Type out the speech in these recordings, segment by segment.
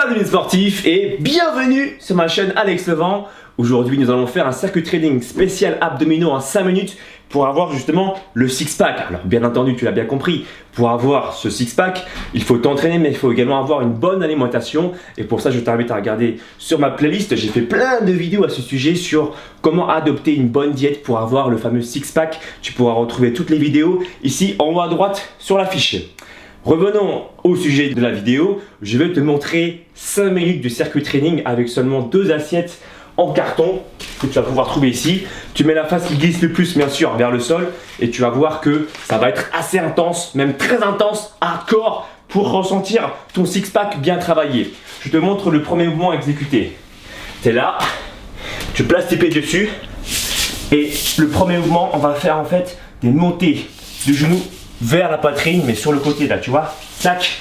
Salut les sportifs et bienvenue sur ma chaîne Alex Levent. Aujourd'hui nous allons faire un circuit training spécial abdominaux en 5 minutes pour avoir justement le six-pack. Alors bien entendu tu l'as bien compris, pour avoir ce six-pack il faut t'entraîner mais il faut également avoir une bonne alimentation. Et pour ça je t'invite à regarder sur ma playlist, j'ai fait plein de vidéos à ce sujet sur comment adopter une bonne diète pour avoir le fameux six-pack. Tu pourras retrouver toutes les vidéos ici en haut à droite sur la fiche. Revenons au sujet de la vidéo, je vais te montrer 5 minutes de circuit training avec seulement 2 assiettes en carton que tu vas pouvoir trouver ici. Tu mets la face qui glisse le plus bien sûr vers le sol et tu vas voir que ça va être assez intense, même très intense, hardcore pour ressentir ton six-pack bien travaillé. Je te montre le premier mouvement exécuté. Tu es là, tu places tes pieds dessus et le premier mouvement on va faire en fait des montées de genoux vers la poitrine, mais sur le côté là, tu vois, tac,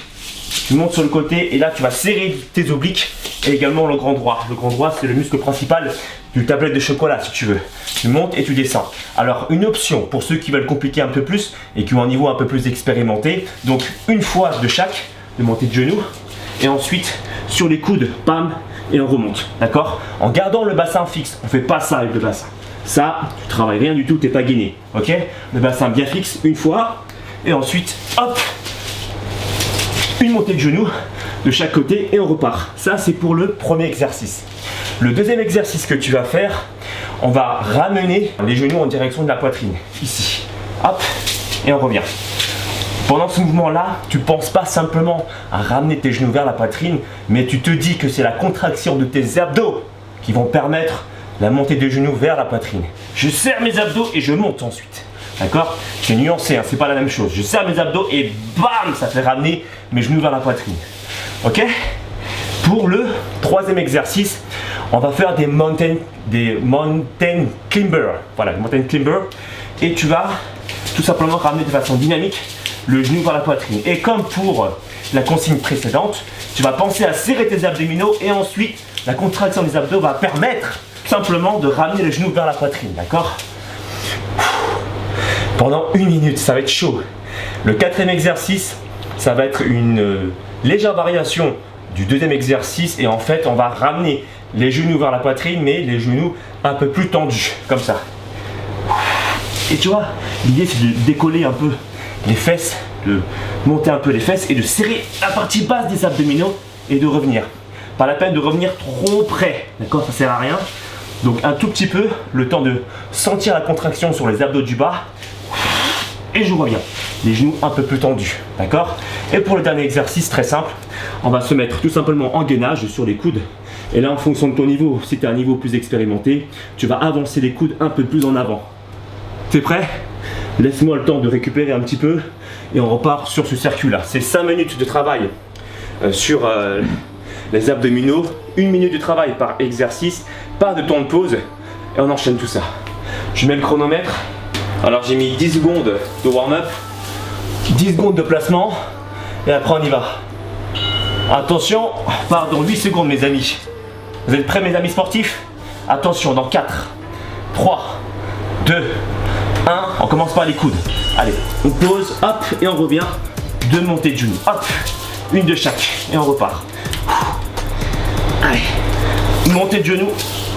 tu montes sur le côté et là tu vas serrer tes obliques et également le grand droit. Le grand droit c'est le muscle principal du tablette de chocolat si tu veux. Tu montes et tu descends. Alors une option pour ceux qui veulent compliquer un peu plus et qui ont un niveau un peu plus expérimenté, donc une fois de chaque, de monter de genoux et ensuite sur les coudes, pam, et on remonte, d'accord? En gardant le bassin fixe, on fait pas ça avec le bassin. Ça, tu travailles rien du tout, t'es pas gainé, ok? Le bassin bien fixe une fois. Et ensuite, hop, une montée de genoux de chaque côté et on repart. Ça, c'est pour le premier exercice. Le deuxième exercice que tu vas faire, on va ramener les genoux en direction de la poitrine. Ici, hop, et on revient. Pendant ce mouvement-là, tu ne penses pas simplement à ramener tes genoux vers la poitrine, mais tu te dis que c'est la contraction de tes abdos qui vont permettre la montée des genoux vers la poitrine. Je serre mes abdos et je monte ensuite. D'accord? C'est nuancé, hein, c'est pas la même chose. Je serre mes abdos et bam, ça fait ramener mes genoux vers la poitrine. Ok? Pour le troisième exercice, on va faire des mountain climber. Voilà, mountain climber. Et tu vas tout simplement ramener de façon dynamique le genou vers la poitrine. Et comme pour la consigne précédente, tu vas penser à serrer tes abdominaux et ensuite la contraction des abdos va permettre simplement de ramener le genou vers la poitrine. D'accord? Pendant 1 minute, ça va être chaud. Le quatrième exercice, ça va être une légère variation du deuxième exercice et en fait, on va ramener les genoux vers la poitrine, mais les genoux un peu plus tendus, comme ça. Et tu vois, l'idée c'est de décoller un peu les fesses, de monter un peu les fesses et de serrer la partie basse des abdominaux et de revenir. Pas la peine de revenir trop près, d'accord? Ça sert à rien. Donc un tout petit peu, le temps de sentir la contraction sur les abdos du bas. Et je reviens, les genoux un peu plus tendus, d'accord? Et pour le dernier exercice, très simple, on va se mettre tout simplement en gainage sur les coudes. Et là, en fonction de ton niveau, si tu as un niveau plus expérimenté, tu vas avancer les coudes un peu plus en avant. T'es prêt? Laisse-moi le temps de récupérer un petit peu et on repart sur ce circuit-là. C'est 5 minutes de travail sur les abdominaux, 1 minute de travail par exercice, pas de temps de pause et on enchaîne tout ça. Je mets le chronomètre. Alors j'ai mis 10 secondes de warm-up, 10 secondes de placement et après on y va. Attention, pardon, 8 secondes mes amis. Vous êtes prêts mes amis sportifs? Attention, dans 4, 3, 2, 1, on commence par les coudes. Allez, on pose, hop, et on revient. 2 montées de genoux, hop, une de chaque et on repart. Allez, montée de genoux,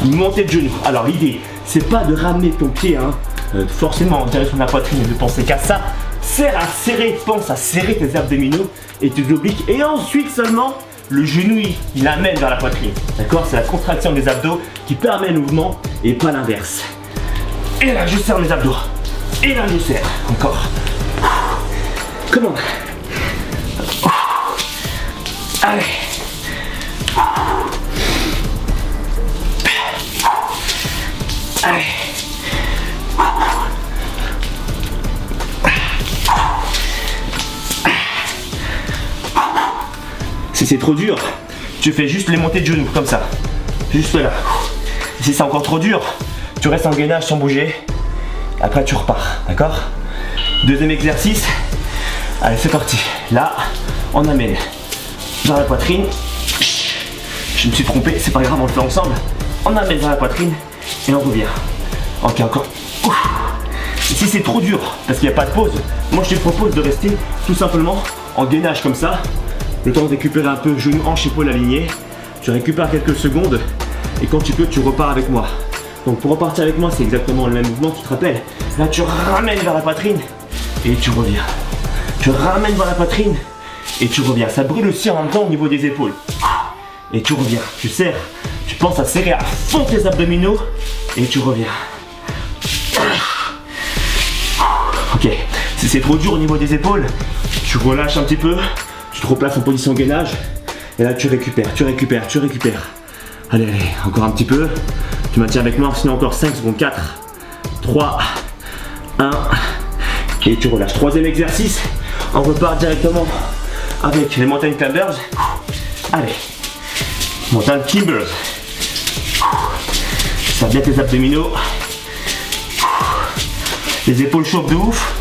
montée de genoux. Alors l'idée, c'est pas de ramener ton pied, hein, forcément en direction de la poitrine et de penser qu'à ça. Serre à serrer, pense à serrer tes abdominaux et tes obliques et ensuite seulement le genou il amène vers la poitrine. D'accord? C'est la contraction des abdos qui permet le mouvement et pas l'inverse. Et là je serre mes abdos. Et là je serre. Encore. Come on. Allez. Allez. Si c'est trop dur, tu fais juste les montées de genoux comme ça. Juste là. Si c'est encore trop dur, tu restes en gainage sans bouger. Après tu repars, d'accord? Deuxième exercice. Allez, c'est parti. Là, on amène vers la poitrine. Je me suis trompé, c'est pas grave, on le fait ensemble. On amène vers la poitrine et on revient. Ok, encore. Si c'est trop dur, parce qu'il n'y a pas de pause, moi je te propose de rester tout simplement en gainage comme ça. le temps de récupérer un peu genou, hanche, épaule alignée. Tu récupères quelques secondes et quand tu peux, tu repars avec moi. Donc pour repartir avec moi, c'est exactement le même mouvement, tu te rappelles. Là, tu ramènes vers la poitrine et tu reviens. Tu ramènes vers la poitrine et tu reviens. Ça brûle aussi en même temps au niveau des épaules. Et tu reviens, tu serres, tu penses à serrer à fond tes abdominaux et tu reviens. Ok, si c'est trop dur au niveau des épaules, tu relâches un petit peu, tu te replaces en position gainage et là tu récupères. Allez, encore un petit peu. Tu maintiens avec moi, sinon encore 5 secondes. 4, 3, 1 et tu relâches. Troisième exercice, on repart directement avec les mountain climbers. Allez, mountain climbers. Ça bien tes abdominaux. Les épaules chauffent de ouf.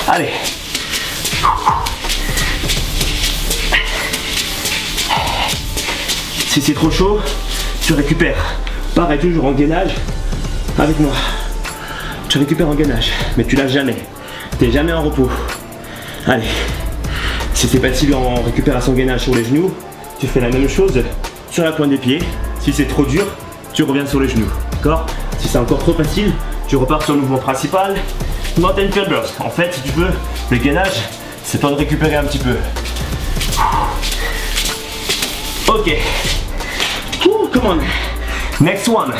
Allez. Si c'est trop chaud, tu récupères. Pareil, toujours en gainage avec moi. Tu récupères en gainage, mais tu lâches jamais. T'es jamais en repos. Allez. Si c'est facile en récupération gainage sur les genoux, tu fais la même chose sur la pointe des pieds. Si c'est trop dur, tu reviens sur les genoux. D'accord? Si c'est encore trop facile, tu repars sur le mouvement principal. Mountain climbers. En fait, si tu veux, le gainage, c'est temps de récupérer un petit peu. Ok. Come on. Next one.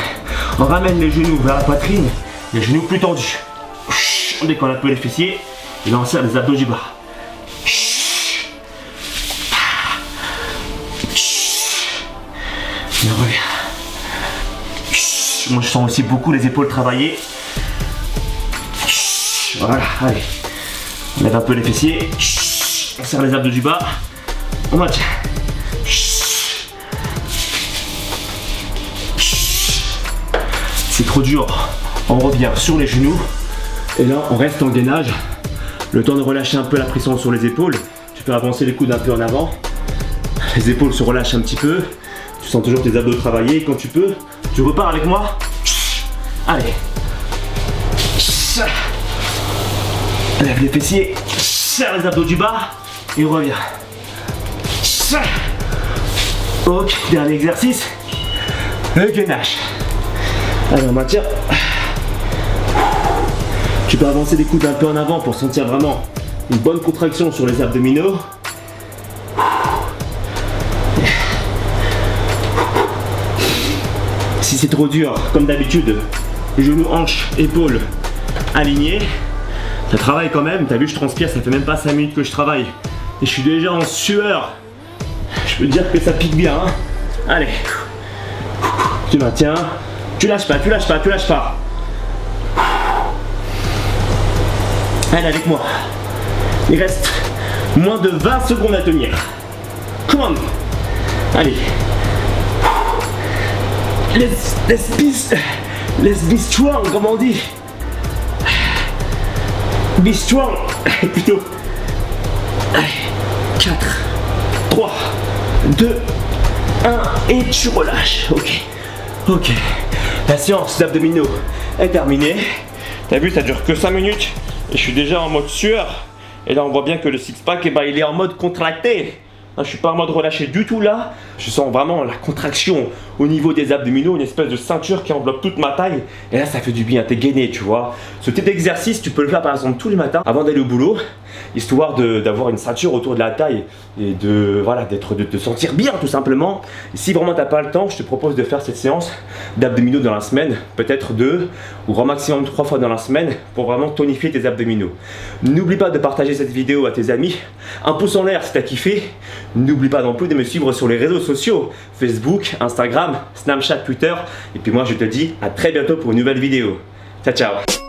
On ramène les genoux vers la poitrine, les genoux plus tendus. On décolle un peu les fessiers et là on serre les abdos du bas. Et on revient. Moi je sens aussi beaucoup les épaules travailler. Voilà, allez. On lève un peu les fessiers. On serre les abdos du bas. On maintient. C'est trop dur. On revient sur les genoux. Et là, on reste en gainage. Le temps de relâcher un peu la pression sur les épaules. Tu peux avancer les coudes un peu en avant. Les épaules se relâchent un petit peu. Tu sens toujours tes abdos travailler. Quand tu peux, tu repars avec moi. Allez. Lève les fessiers. Serre les abdos du bas. Et reviens. Ok, dernier exercice. Le gainage. Allez, on maintient. Tu peux avancer les coudes un peu en avant pour sentir vraiment une bonne contraction sur les abdominaux. Si c'est trop dur, comme d'habitude, genoux, hanches, épaules alignés. Ça travaille quand même, t'as vu, je transpire, ça fait même pas 5 minutes que je travaille. Et je suis déjà en sueur. Je peux te dire que ça pique bien, hein. Allez. Tu maintiens. Tu lâches pas. Allez, avec moi. Il reste moins de 20 secondes à tenir. Come on. Allez. Let's be strong, comme on dit. Be strong, plutôt. Allez, 4, 3, 2, 1, et tu relâches. Ok. La séance d'abdominaux est terminée. T'as vu, ça dure que 5 minutes et je suis déjà en mode sueur. Et là, on voit bien que le six-pack, il est en mode contracté. Je suis pas en mode relâché du tout là. Je sens vraiment la contraction au niveau des abdominaux, une espèce de ceinture qui enveloppe toute ma taille. Et là, ça fait du bien, t'es gainé, tu vois. Ce type d'exercice, tu peux le faire par exemple tous les matins avant d'aller au boulot, histoire d'avoir une ceinture autour de la taille et de te sentir bien tout simplement. Et si vraiment t'as pas le temps, je te propose de faire cette séance d'abdominaux dans la semaine, peut-être 2 ou grand maximum 3 fois dans la semaine pour vraiment tonifier tes abdominaux. N'oublie pas de partager cette vidéo à tes amis. Un pouce en l'air si t'as kiffé. N'oublie pas non plus de me suivre sur les réseaux sociaux, Facebook, Instagram, Snapchat, Twitter. Et puis moi je te dis à très bientôt pour une nouvelle vidéo. Ciao ciao.